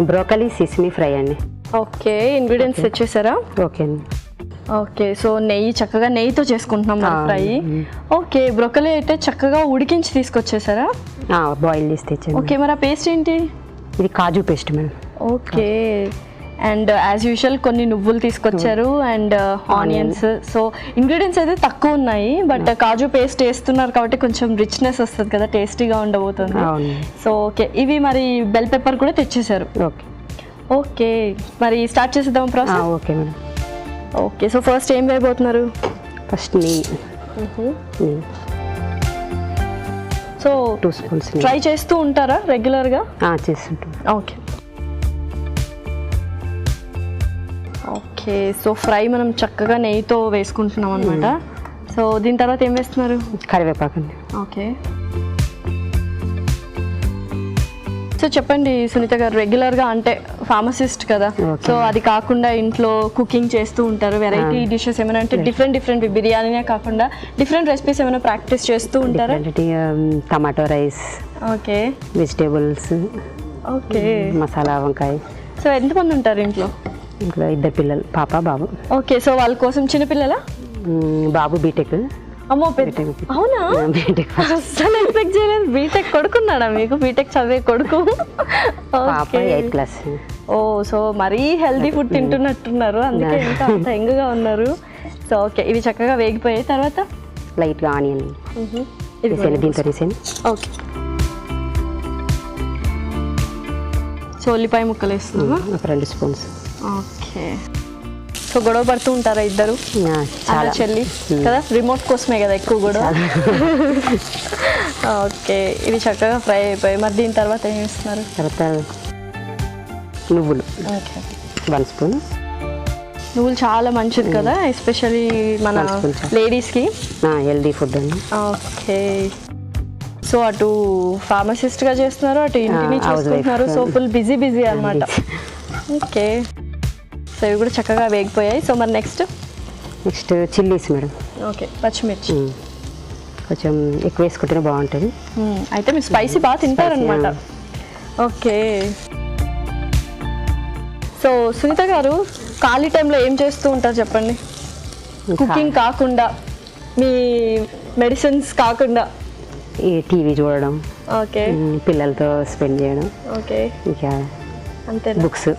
Broccoli sesame fry అండి. Okay, ingredients తెచ్చేసారా? Okay అండి. ఓకే, సో చక్కగా నెయ్యితో చేసుకుంటున్నాం ఫ్రై. ఓకే, బ్రోకలీ అయితే చక్కగా ఉడికించి తీసుకొచ్చేసారా? బాయిల్ చేసి తెచ్చాను. ఓకే, మరి ఆ పేస్ట్ ఏంటి? ఇది కాజు paste madam. Okay, and as usual కొన్ని నువ్వులు తీసుకొచ్చారు అండ్ ఆనియన్స్. సో ఇంగ్రీడియంట్స్ అయితే తక్కువ ఉన్నాయి, బట్ కాజు పేస్ట్ వేస్తున్నారు కాబట్టి కొంచెం రిచ్నెస్ వస్తుంది కదా, టేస్టీగా ఉండబోతుంది. సో ఓకే, ఇవి మరి బెల్ పెప్పర్ కూడా తెచ్చేసారు. ఓకే ఓకే, మరి స్టార్ట్ చేసేద్దాం process. Okay madam. Okay, so first ఏం వేయబోతున్నారు? ఫస్ట్ నెయ్యి. సో 2 స్పూన్స్ ట్రై చేస్తూ ఉంటారా రెగ్యులర్గా? చేస్తుంటాం. ఓకే ఓకే, సో ఫ్రై మనం చక్కగా నెయ్యితో వేసుకుంటున్నాం అనమాట. సో దీని తర్వాత ఏం వేస్తున్నారు? కరివేపాకు అండి. ఓకే, సో చెప్పండి సునీత గారు, రెగ్యులర్గా అంటే ఫార్మసిస్ట్ కదా, సో అది కాకుండా ఇంట్లో కుకింగ్ చేస్తూ ఉంటారు, వెరైటీ డిషెస్ ఏమైనా అంటే డిఫరెంట్ బిర్యానీనే కాకుండా డిఫరెంట్ రెసిపీస్ ఏమైనా ప్రాక్టీస్ చేస్తూ ఉంటారా? Tomato rice, okay, vegetables, okay, masala వంకాయ. సో ఎంతమంది ఉంటారు ఇంట్లో? ఇంట్లో 2 పిల్లలు, పాప బాబు. ఓకే, సో వాళ్ళ కోసం చిన్నపిల్లలా? బాబు బీటెక్. అమ్మో, అవునా? బీటెక్ అస్సలు ఎక్స్పెక్ట్ చేయలేదు. బీటెక్ కొడుకున్నాడా మీకు? బీటెక్ చదివే కొడుకు. పాప 8th క్లాస్. ఓ, సో మరీ హెల్దీ ఫుడ్ తింటున్నట్టున్నారు, అందుకే ఇంకా అంత యంగ్గా ఉన్నారు. సో ఓకే, ఇవి చక్కగా వేగిపోయాయి. తర్వాత లైట్గా ఆనియన్ దీంతో తీసేయండి. ఓకే, సో ఉల్లిపాయ ముక్కలు వేస్తున్నామా? ఒక 2 స్పూన్స్. ఓకే, సో గొడవ పడుతూ ఉంటారా ఇద్దరు? చాలా చెల్లి కదా, రిమోట్ కోసమే కదా ఎక్కువ గొడవ. ఓకే, ఇవి చక్కగా ఫ్రై అయిపోయాయి. మరి దీని తర్వాత ఏం చేస్తున్నారు? తర్వాత నువ్వులు. Okay, 1 spoon. నువ్వులు చాలా మంచిది కదా, ఎస్పెషల్లీ మన లేడీస్కి హెల్దీ ఫుడ్ అండి. ఓకే, సో అటు ఫార్మసిస్ట్గా చేస్తున్నారు, అటు ఇంటిని చూసుకుంటున్నారు, సో ఫుల్ బిజీ అనమాట. ఓకే, సో ఇవి కూడా చక్కగా వేగిపోయాయి. సో మరి నెక్స్ట్ చిల్లీస్ మేడం. ఓకే, పచ్చిమిర్చి కొంచెం ఎక్కువ వేసుకుంటేనే బాగుంటుంది. అయితే మీరు స్పైసీ బాగా తింటారనమాట. ఓకే, సో సునీత గారు ఖాళీ టైంలో ఏం చేస్తూ ఉంటారు చెప్పండి? కుకింగ్ కాకుండా, మీ మెడిసిన్స్ కాకుండా? ఈ టీవీ చూడడం, ఓకే, పిల్లలతో స్పెండ్ చేయడం. ఓకే, ఇంకా అంతే, బుక్స్,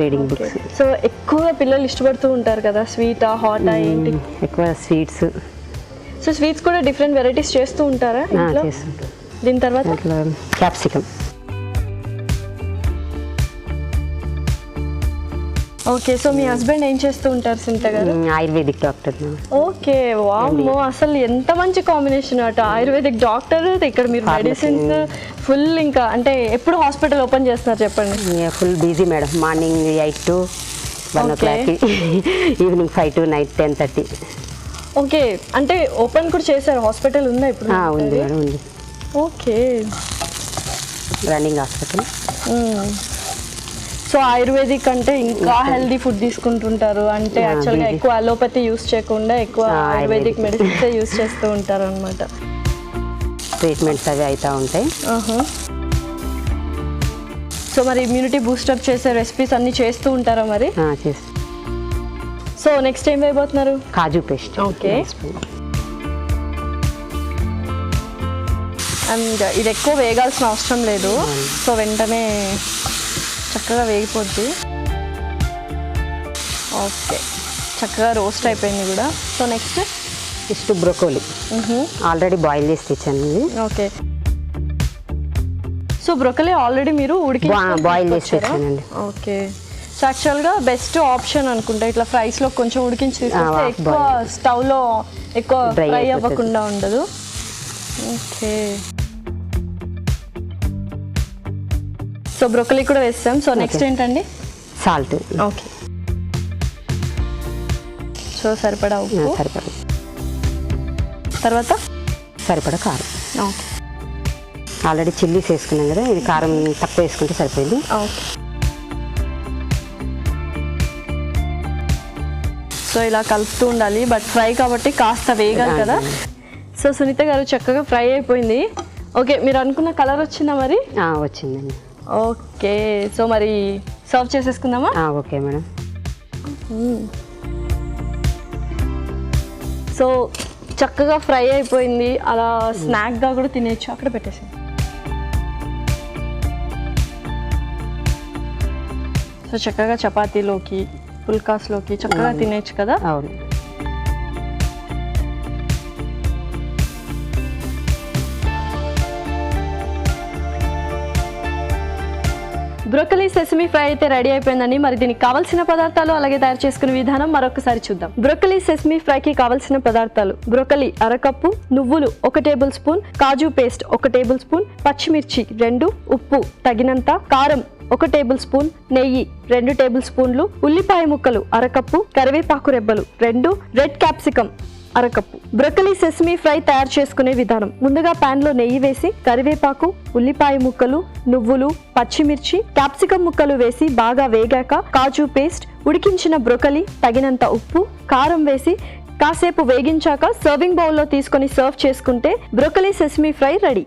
రీడింగ్ బుక్స్. సో ఎక్కువగా పిల్లలు ఇష్టపడుతూ ఉంటారు కదా, స్వీటా హాటా ఏంటి? ఎక్కువ స్వీట్స్. సో స్వీట్స్ కూడా డిఫరెంట్ వెరైటీస్ చేస్తూ ఉంటారా ఇంట్లో? చేస్తుంటాం. దీని తర్వాత క్యాప్సికమ్. ఓకే, సో మీ హస్బెండ్ ఏం చేస్తూ ఉంటారు సునీత గారు? Ayurvedic doctor. ఓకే, వామ్మో, అసలు ఎంత మంచి కాంబినేషన్ అట, ఆయుర్వేదిక్ డాక్టర్, ఇక్కడ మీరు మెడిసిన్స్ ఫుల్. ఇంకా అంటే ఎప్పుడు హాస్పిటల్ ఓపెన్ చేస్తున్నారు చెప్పండి? Full busy madam. Morning 8 to 1 o'clock, evening 5 to night 10:30. Okay, అంటే ఓపెన్ కూడా చేశారు, హాస్పిటల్ ఉందా ఇప్పుడు? ఉంది మేడం, ఉంది. Okay, running hospital. So ayurvedic అంటే ఇంకా హెల్దీ ఫుడ్ తీసుకుంటుంటారు, అంటే యాక్చువల్గా ఎక్కువ అలోపతి యూస్ చేయకుండా ఎక్కువ ఆయుర్వేదిక్ మెడిసిన్స్ యూస్ చేస్తూ ఉంటారు అనమాట. ట్రీట్మెంట్స్ అవి అవుతూ ఉంటాయి. సో మరి ఇమ్యూనిటీ బూస్టప్ చేసే రెసిపీస్ అన్ని చేస్తూ ఉంటారా మరి? చేస్తాం. సో నెక్స్ట్ ఏం వేయబోతున్నారు? కాజు పేస్ట్. ఓకే, అండ్ ఇది ఎక్కువ వేగాల్సిన అవసరం లేదు, సో వెంటనే చక్కగా వేగిపోద్ది. ఓకే, చక్కగా రోస్ట్ అయిపోయింది కూడా. So next broccoli. Already boil చేసి తెచ్చాను. ఓకే, సో బ్రోకలీ ఆల్రెడీ మీరు బాయిల్ చేసి తెచ్చానండి. ఓకే, సో యాక్చువల్గా బెస్ట్ ఆప్షన్ అనుకుంటా, ఇట్లా ఫ్రైస్లో కొంచెం ఉడికించి తీసుకుంటే ఎక్కువ స్టవ్లో ఎక్కువ ఫ్రై అవ్వకుండా ఉండదు. ఓకే, సో బ్రోకలీ కూడా వేస్తాం. సో నెక్స్ట్ ఏంటండి? సాల్ట్. ఓకే, సో సరిపడా ఉప్పు, తర్వాత సరిపడా కారం. ఓకే, ఆల్రెడీ చిల్లీస్ వేసుకున్నాం కదా, ఇది కారం తక్కువ వేసుకుంటే సరిపోయింది. ఓకే, సో ఇలా కలుపుతూ ఉండాలి, బట్ ఫ్రై కాబట్టి కాస్త వేగాలి కదా. సో సునీత గారు చక్కగా ఫ్రై అయిపోయింది. ఓకే, మీరు అనుకున్న కలర్ వచ్చిందా మరి? వచ్చిందండి. ఓకే, సో మరి సర్వ్ చేసేసుకుందామా? Okay madam. సో చక్కగా ఫ్రై అయిపోయింది, అలా స్నాక్గా కూడా తినేయచ్చు. అక్కడ పెట్టేసి సో చక్కగా చపాతీలోకి పుల్కాస్లోకి చక్కగా తినేయచ్చు కదా. అవును. బ్రోకలీ సెసమీ ఫ్రై అయితే రెడీ అయిపోయిందండి. మరి దీనికి కావాల్సిన పదార్థాలు అలాగే తయారు చేసుకునే విధానం మరొకసారి చూద్దాం. బ్రోకలీ సెసమీ ఫ్రైకి కావాల్సిన పదార్థాలు: బ్రోకలీ 1/2 కప్పు, నువ్వులు 1 టేబుల్ స్పూన్, కాజు పేస్ట్ 1 టేబుల్ స్పూన్, పచ్చిమిర్చి 2, ఉప్పు తగినంత, కారం 1 టేబుల్ స్పూన్, నెయ్యి 2 టేబుల్ స్పూన్లు, ఉల్లిపాయ ముక్కలు 1/2 కప్పు, కరివేపాకు రెబ్బలు 2, red capsicum 1/2 cup. Broccoli sesame fry తయారు చేసుకునే విధానం: ముందుగా పాన్ లో నెయ్యి వేసి కరివేపాకు, ఉల్లిపాయ ముక్కలు, నువ్వులు, పచ్చిమిర్చి, క్యాప్సికమ్ ముక్కలు వేసి బాగా వేగాక కాజు పేస్ట్, ఉడికించిన బ్రోకలీ, తగినంత ఉప్పు, కారం వేసి కాసేపు వేగించాక సర్వింగ్ బౌల్లో తీసుకొని సర్వ్ చేసుకుంటే బ్రోకలీ సెసమీ ఫ్రై రెడీ.